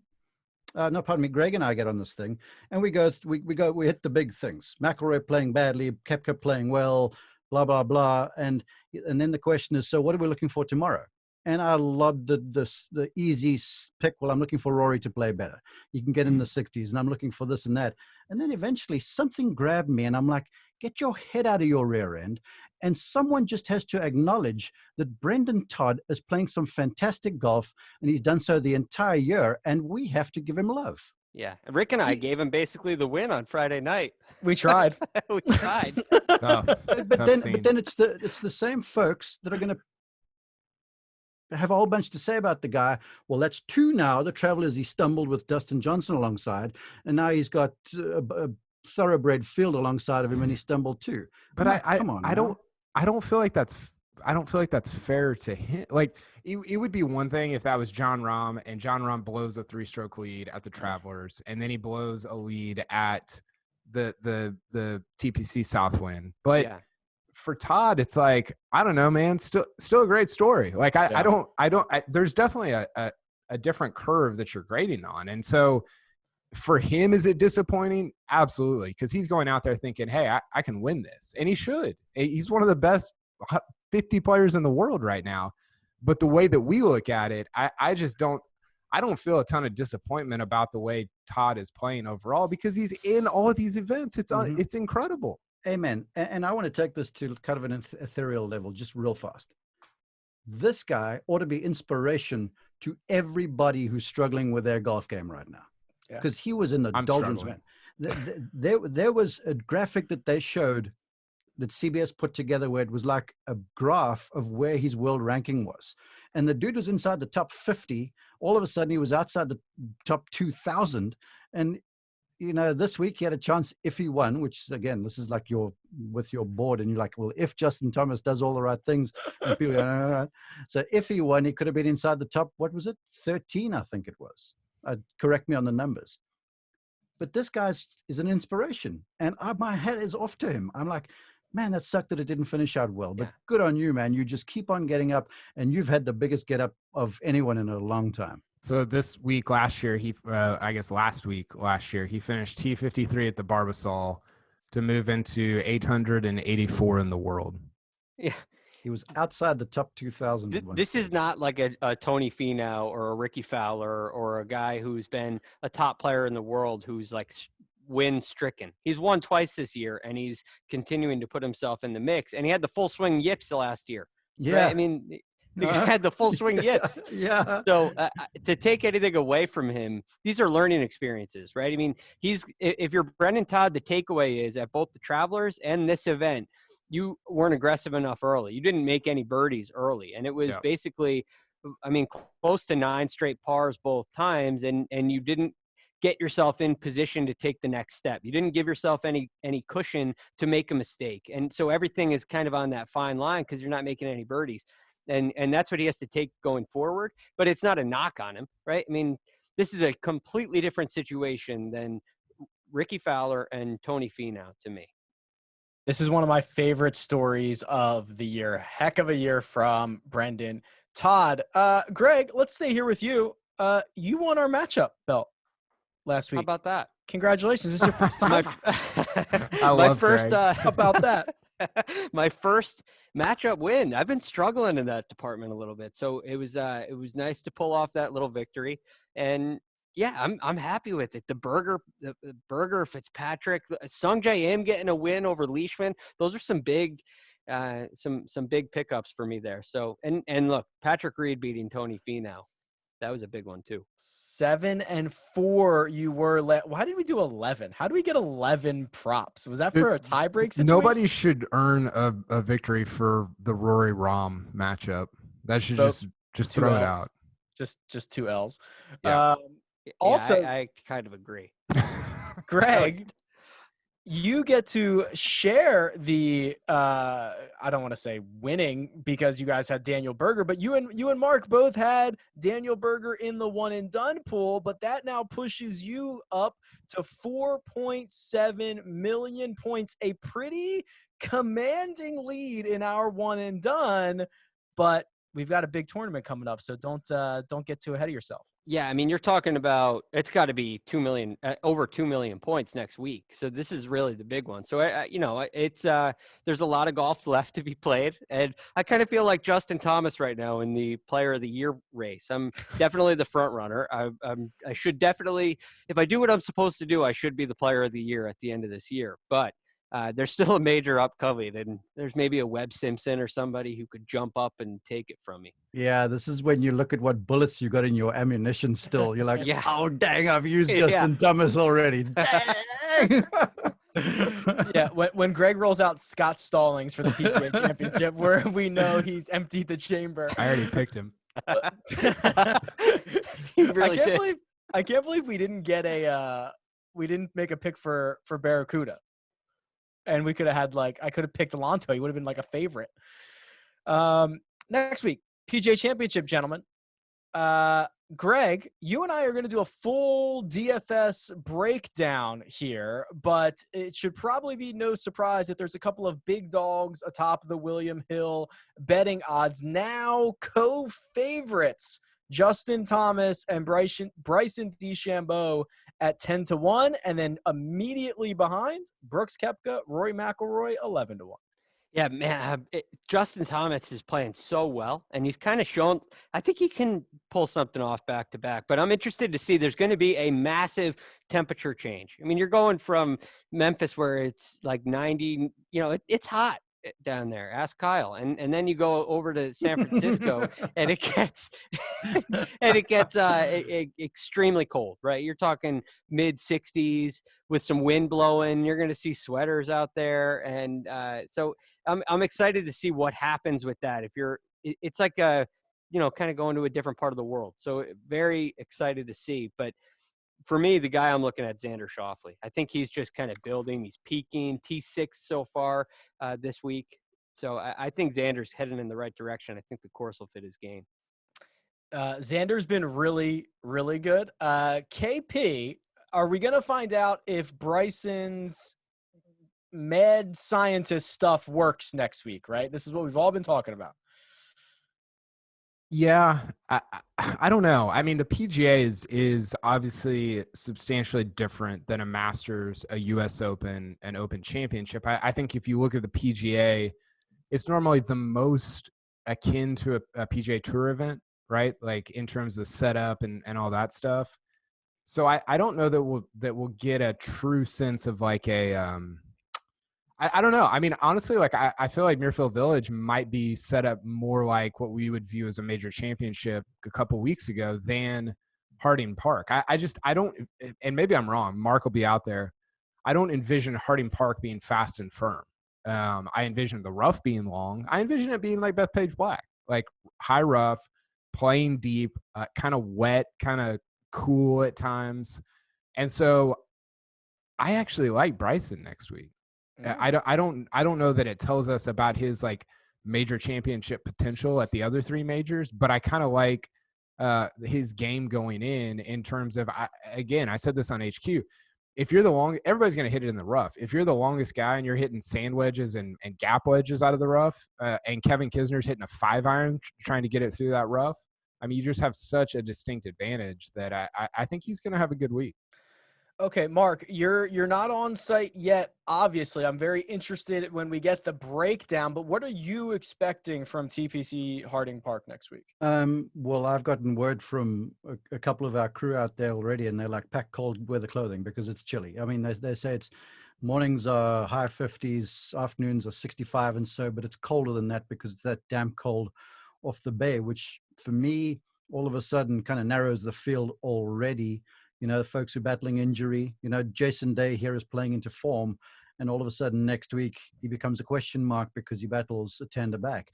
Greg and I get on this thing, and we hit the big things. McIlroy playing badly, Koepka playing well, blah, blah, blah. And then the question is, so what are we looking for tomorrow? And I loved the easy pick. Well, I'm looking for Rory to play better. You can get in the 60s, and I'm looking for this and that. And then eventually something grabbed me, and I'm like, get your head out of your rear end. And someone just has to acknowledge that Brendon Todd is playing some fantastic golf, and he's done so the entire year, and we have to give him love. Yeah. Rick and I gave him basically the win on Friday night. We tried. We tried. But then it's the same folks that are going to have a whole bunch to say about the guy. Well, that's 2 now. The Travelers, he stumbled with Dustin Johnson alongside, and now he's got a thoroughbred field alongside of him, and he stumbled too. But I don't feel like that's fair to him. Like, it would be one thing if that was John Rahm, and John Rahm blows a 3-stroke lead at the Travelers, and then he blows a lead at the TPC Southwind. But for Todd, it's like, I don't know, man. Still a great story. Like, there's definitely a different curve that you're grading on, and so for him, is it disappointing? Absolutely, because he's going out there thinking, hey, I can win this, and he should. He's one of the best 50 players in the world right now. But the way that we look at it, I don't feel a ton of disappointment about the way Todd is playing overall, because he's in all of these events. It's incredible. Amen. And I want to take this to kind of an ethereal level, just real fast. This guy ought to be inspiration to everybody who's struggling with their golf game right now. Because he was in the doldrums, man. There was a graphic that they showed that CBS put together where it was like a graph of where his world ranking was. And the dude was inside the top 50. All of a sudden, he was outside the top 2,000. And, you know, this week he had a chance if he won, which, again, this is like with your board. And you're like, well, if Justin Thomas does all the right things. And people go, so if he won, he could have been inside the top, what was it? 13, I think it was. Correct me on the numbers. But this guy is an inspiration. And my head is off to him. I'm like, man, that sucked that it didn't finish out well. But good on you, man. You just keep on getting up, and you've had the biggest get up of anyone in a long time. So this week last year, last year, he finished T53 at the Barbasol to move into 884 in the world. Yeah. He was outside the top 2,000. This is not like a Tony Finau or a Rickie Fowler or a guy who's been a top player in the world who's like win stricken. He's won twice this year, and he's continuing to put himself in the mix. And he had the full swing yips last year. Yeah. Right? I mean, he had the full swing yips. Yeah. So to take anything away from him, these are learning experiences, right? I mean, if you're Brendon Todd, the takeaway is at both the Travelers and this event, you weren't aggressive enough early. You didn't make any birdies early. And it was basically, I mean, close to 9 straight pars both times. And you didn't get yourself in position to take the next step. You didn't give yourself any cushion to make a mistake. And so everything is kind of on that fine line because you're not making any birdies. And that's what he has to take going forward. But it's not a knock on him, right? I mean, this is a completely different situation than Rickie Fowler and Tony Finau to me. This is one of my favorite stories of the year. Heck of a year from Brendon. Todd, Greg, let's stay here with you. You won our matchup belt last week. How about that? Congratulations. This is your first time. Greg. About that. My first matchup win. I've been struggling in that department a little bit. So it was nice to pull off that little victory. And yeah, I'm happy with it. The Berger, Fitzpatrick, Sung Jae Im getting a win over Leishman. Those are some big pickups for me there. So and look, Patrick Reed beating Tony Finau. That was a big one too. 7-4 you were. Why did we do 11? How do we get 11 props? Was that for a tie break situation? Nobody should earn a victory for the Rory Rahm matchup. That should just throw it out. Just 2 L's. Yeah. Also, I kind of agree. Greg, you get to share the I don't want to say winning because you guys had Daniel Berger, but you and Mark both had Daniel Berger in the one and done pool, but that now pushes you up to 4.7 million points, a pretty commanding lead in our one and done, but we've got a big tournament coming up, so don't get too ahead of yourself. Yeah, I mean, you're talking about it's got to be 2 million, over 2 million points next week. So this is really the big one. So it's there's a lot of golf left to be played, and I kind of feel like Justin Thomas right now in the Player of the Year race. I'm definitely the front runner. I should definitely, if I do what I'm supposed to do, I should be the Player of the Year at the end of this year. But there's still a major upcoming, and there's maybe a Webb Simpson or somebody who could jump up and take it from me. Yeah, this is when you look at what bullets you got in your ammunition still. You're like, Yeah. oh, dang, I've used Justin Thomas already. Dang! Yeah, when Greg rolls out Scott Stallings for the PGA Championship, where we know he's emptied the chamber. I already picked him. He really did. I can't believe we didn't get we didn't make a pick for Barracuda. And we could have had I could have picked Alonto. He would have been like a favorite. Next week, PGA Championship, gentlemen. Greg, you and I are going to do a full DFS breakdown here, but it should probably be no surprise that there's a couple of big dogs atop the William Hill betting odds. Now co-favorites, Justin Thomas and Bryson DeChambeau at 10-1, and then immediately behind, Brooks Koepka, Rory McIlroy, 11-1. Yeah, man, Justin Thomas is playing so well, and he's kind of shown – I think he can pull something off back-to-back. But I'm interested to see there's going to be a massive temperature change. I mean, you're going from Memphis where it's like 90 – it's hot. down there. Ask Kyle. And then you go over to San Francisco and it gets extremely cold, right? You're talking mid 60s with some wind blowing. You're going to see sweaters out there, and so I'm excited to see what happens with that. It's like a, kind of going to a different part of the world. So very excited to see. But for me, the guy I'm looking at, Xander Schauffele. I think he's just kind of building. He's peaking. T6 so far this week. So I think Xander's heading in the right direction. I think the course will fit his game. Xander's been really, really good. KP, are we going to find out if Bryson's mad scientist stuff works next week, right? This is what we've all been talking about. Yeah, I don't know. I mean, the PGA is obviously substantially different than a Masters, a U.S. Open, an Open Championship. I think if you look at the PGA, it's normally the most akin to a PGA Tour event, right? Like in terms of setup and all that stuff. So I don't know that we'll get a true sense of like a I don't know. I mean, honestly, like I feel like Muirfield Village might be set up more like what we would view as a major championship a couple weeks ago than Harding Park. I don't, and maybe I'm wrong. Mark will be out there. I don't envision Harding Park being fast and firm. I envision the rough being long. I envision it being like Bethpage Black, like high rough, playing deep, kind of wet, kind of cool at times. And so I actually like Bryson next week. I don't know that it tells us about his like major championship potential at the other three majors, but I kind of like his game going in terms of, I said this on HQ. If you're the long, everybody's going to hit it in the rough. If you're the longest guy and you're hitting sand wedges and gap wedges out of the rough, and Kevin Kisner's hitting a 5-iron trying to get it through that rough, I mean, you just have such a distinct advantage that I think he's going to have a good week. Okay, Mark, you're not on site yet. Obviously, I'm very interested when we get the breakdown, but what are you expecting from TPC Harding Park next week? Well, I've gotten word from a couple of our crew out there already, and they're like, pack cold weather clothing because it's chilly. I mean, they say it's mornings are high 50s, afternoons are 65 and so, but it's colder than that because it's that damp cold off the bay, which for me, all of a sudden kind of narrows the field already. The folks who are battling injury, Jason Day here is playing into form, and all of a sudden next week he becomes a question mark because he battles a tender back.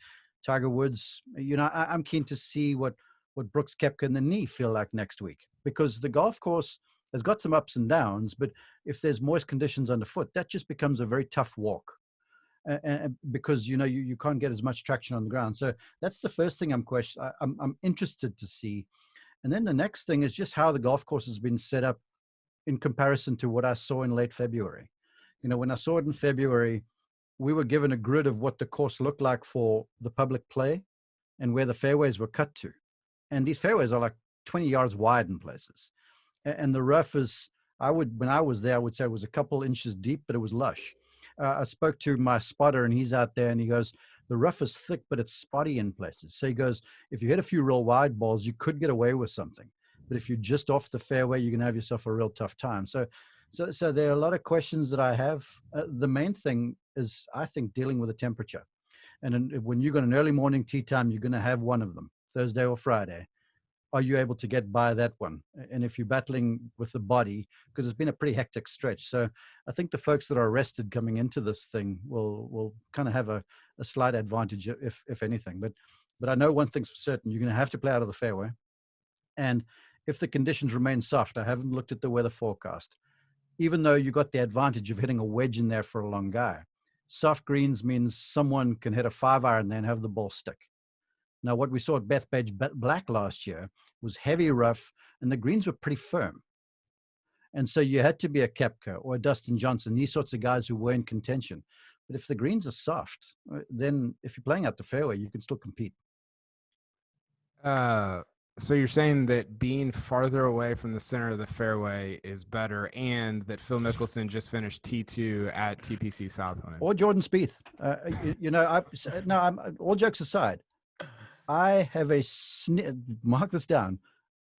Tiger Woods, I'm keen to see what Brooks Koepka and the knee feel like next week, because the golf course has got some ups and downs, but if there's moist conditions underfoot, that just becomes a very tough walk. Because you can't get as much traction on the ground. So that's the first thing I'm interested to see. And then the next thing is just how the golf course has been set up in comparison to what I saw in late February. When I saw it in February, we were given a grid of what the course looked like for the public play and where the fairways were cut to. And these fairways are like 20 yards wide in places. And the rough is, when I was there, I would say it was a couple inches deep, but it was lush. I spoke to my spotter and he's out there and he goes, the rough is thick, but it's spotty in places. So he goes, if you hit a few real wide balls, you could get away with something. But if you're just off the fairway, you're going to have yourself a real tough time. So there are a lot of questions that I have. The main thing is, I think, dealing with the temperature. And when you've got an early morning tee time, you're going to have one of them, Thursday or Friday. Are you able to get by that one? And if you're battling with the body, because it's been a pretty hectic stretch. So I think the folks that are rested coming into this thing will kind of have a slight advantage, if anything. But I know one thing's for certain, you're going to have to play out of the fairway. And if the conditions remain soft, I haven't looked at the weather forecast, even though you got the advantage of hitting a wedge in there for a long guy. Soft greens means someone can hit a 5-iron there and have the ball stick. Now, what we saw at Bethpage Black last year was heavy rough, and the greens were pretty firm. And so you had to be a Koepka or a Dustin Johnson, these sorts of guys who were in contention. But if the greens are soft, then if you're playing out the fairway, you can still compete. So you're saying that being farther away from the center of the fairway is better, and that Phil Mickelson just finished T2 at TPC Southwind. Or Jordan Spieth. All jokes aside, I have mark this down.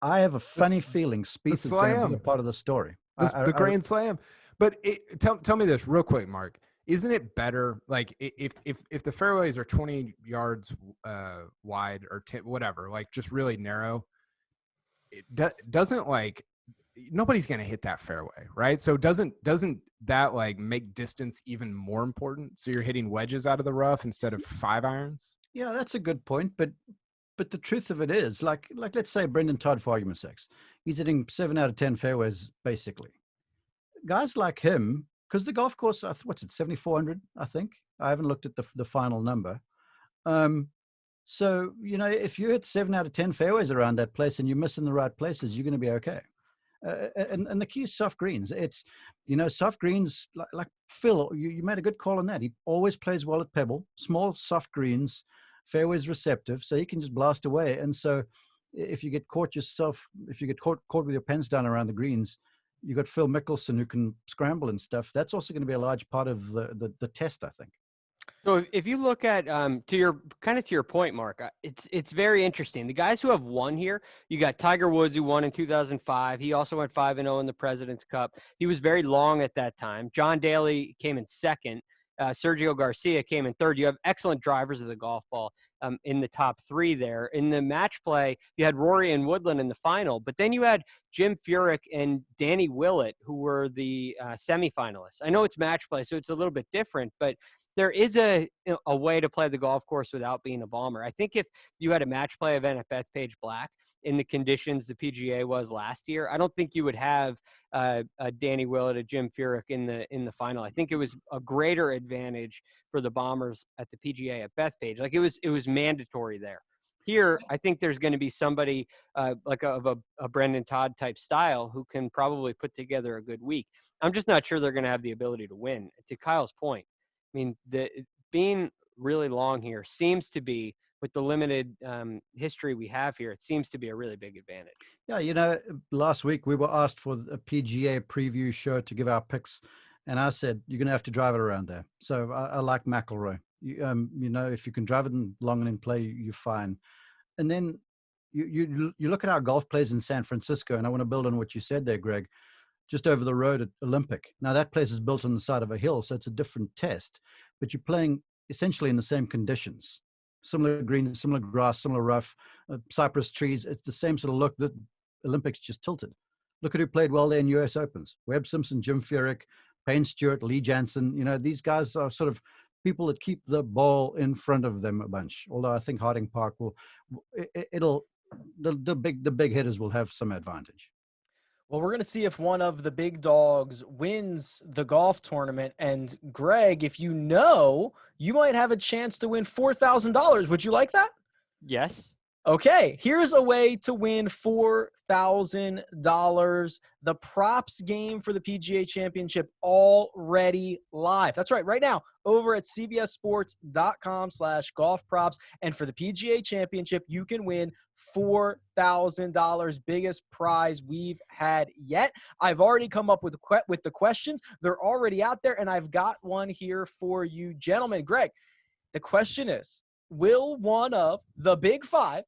I have a funny feeling Spieth is going to be a part of the story. The Grand Slam. But tell me this real quick, Mark. isn't it better, like, if the fairways are 20 yards wide or 10, whatever, like just really narrow, it doesn't, like, nobody's going to hit that fairway, right? So doesn't that, like, make distance even more important? So you're hitting wedges out of the rough instead of 5 irons? Yeah, that's a good point. But the truth of it is, like let's say Brendon Todd, for argument's sake, he's hitting 7 out of 10 fairways, basically. Guys like him, because the golf course, what's it, 7,400, I think? I haven't looked at the final number. So, if you hit 7 out of 10 fairways around that place and you miss in the right places, you're going to be okay. And the key is soft greens. It's, soft greens, like Phil, you made a good call on that. He always plays well at Pebble, small, soft greens, fairways receptive, so he can just blast away. And so if you get caught with your pens down around the greens, you got Phil Mickelson who can scramble and stuff. That's also going to be a large part of the test, I think. So if you look at to your point, Mark, it's very interesting. The guys who have won here, you got Tiger Woods, who won in 2005. He also went 5-0 in the President's Cup. He was very long at that time. John Daly came in second. Sergio Garcia came in third. You have excellent drivers of the golf ball in the top 3 there. In the match play, you had Rory and Woodland in the final, but then you had Jim Furyk and Danny Willett, who were the semifinalists. I know it's match play, so it's a little bit different, but there is a way to play the golf course without being a bomber. I think if you had a match play event at Bethpage Black in the conditions the PGA was last year, I don't think you would have a Danny Willett, a Jim Furyk in the final. I think it was a greater advantage for the bombers at the PGA at Bethpage. Like it was mandatory there. Here, I think there's going to be somebody like a Brendon Todd type style who can probably put together a good week. I'm just not sure they're going to have the ability to win. To Kyle's point, I mean, being really long here seems to be, with the limited history we have here, it seems to be a really big advantage. Yeah, last week we were asked for a PGA preview show to give our picks, and I said, you're going to have to drive it around there. So I like McIlroy. If you can drive it long and in play, you're fine. And then you look at our golf plays in San Francisco, and I want to build on what you said there, Greg. Just over the road at Olympic. Now that place is built on the side of a hill, so it's a different test, but you're playing essentially in the same conditions. Similar green, similar grass, similar rough, cypress trees. It's the same sort of look. The Olympics just tilted. Look at who played well there in US Opens. Webb Simpson, Jim Furyk, Payne Stewart, Lee Jansen. These guys are sort of people that keep the ball in front of them a bunch. Although I think Harding Park the big hitters will have some advantage. Well, we're going to see if one of the big dogs wins the golf tournament. And Greg, if you might have a chance to win $4,000. Would you like that? Yes. Okay, here's a way to win $4,000. The props game for the PGA Championship already live. That's right, right now, over at cbssports.com/golfprops. And for the PGA Championship, you can win $4,000, biggest prize we've had yet. I've already come up with the questions. They're already out there, and I've got one here for you, gentlemen. Greg, the question is, will one of the big 5,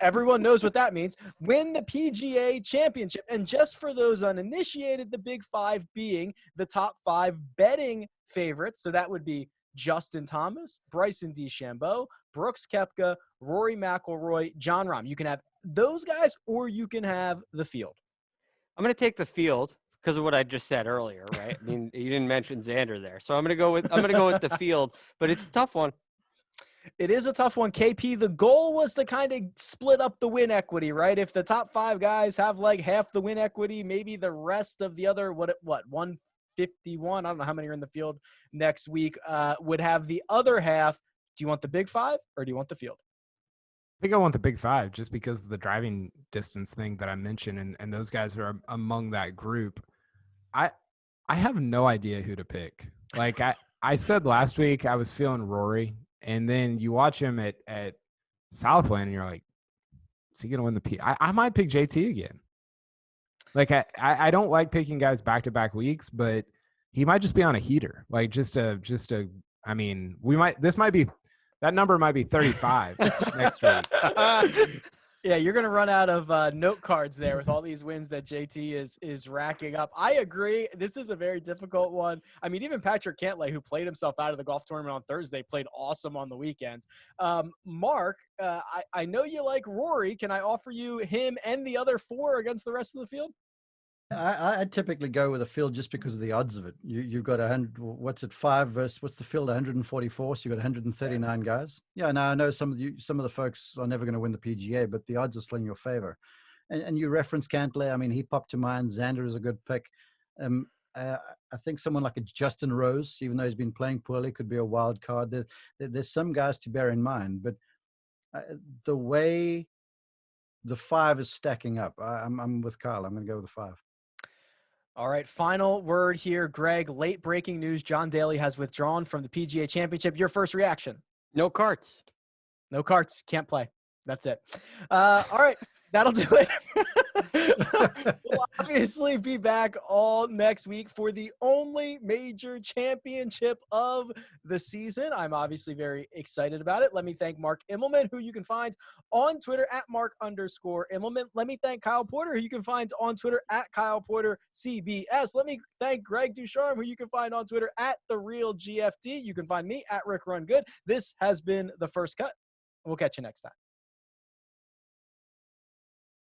everyone knows what that means, win the PGA Championship? And just for those uninitiated, the big 5 being the top 5 betting favorites. So that would be Justin Thomas, Bryson DeChambeau, Brooks Koepka, Rory McIlroy, Jon Rahm. You can have those guys, or you can have the field. I'm going to take the field because of what I just said earlier, right? I mean, you didn't mention Xander there, so I'm going to go with the field, but it's a tough one. It is a tough one, KP. The goal was to kind of split up the win equity, right? If the top 5 guys have like half the win equity, maybe the rest of the other, 151, I don't know how many are in the field next week, would have the other half. Do you want the big 5 or do you want the field? I think I want the big 5 just because of the driving distance thing that I mentioned, and those guys are among that group. I have no idea who to pick. Like I said last week, I was feeling Rory. And then you watch him at Southwind, and you're like, is he going to win the P? I might pick JT again. Like, I don't like picking guys back-to-back weeks, but he might just be on a heater. Like, that number might be 35 next week. Yeah, you're going to run out of note cards there with all these wins that JT is racking up. I agree. This is a very difficult one. I mean, even Patrick Cantlay, who played himself out of the golf tournament on Thursday, played awesome on the weekend. Mark, I know you like Rory. Can I offer you him and the other 4 against the rest of the field? I typically go with a field just because of the odds of it. You've got 100. What's it? 5 versus what's the field? 144. So you've got 139 guys. Yeah. Now I know some of the folks are never going to win the PGA, but the odds are still in your favor. And you reference Cantlay. I mean, he popped to mind. Xander is a good pick. I think someone like a Justin Rose, even though he's been playing poorly, could be a wild card. There's some guys to bear in mind, but the way the 5 is stacking up, I'm with Kyle. I'm going to go with the 5. All right, final word here, Greg. Late breaking news: John Daly has withdrawn from the PGA Championship. Your first reaction? No carts. No carts. Can't play. That's it. All right, that'll do it. We'll obviously be back all next week for the only major championship of the season. I'm obviously very excited about it. Let me thank Mark Immelmann, who you can find on Twitter at Mark_Immelmann. Let me thank Kyle Porter, who you can find on Twitter at Kyle Porter CBS. Let me thank Greg Ducharme, who you can find on Twitter at TheRealGFT. You can find me at Rick Run Good. This has been The First Cut. We'll catch you next time.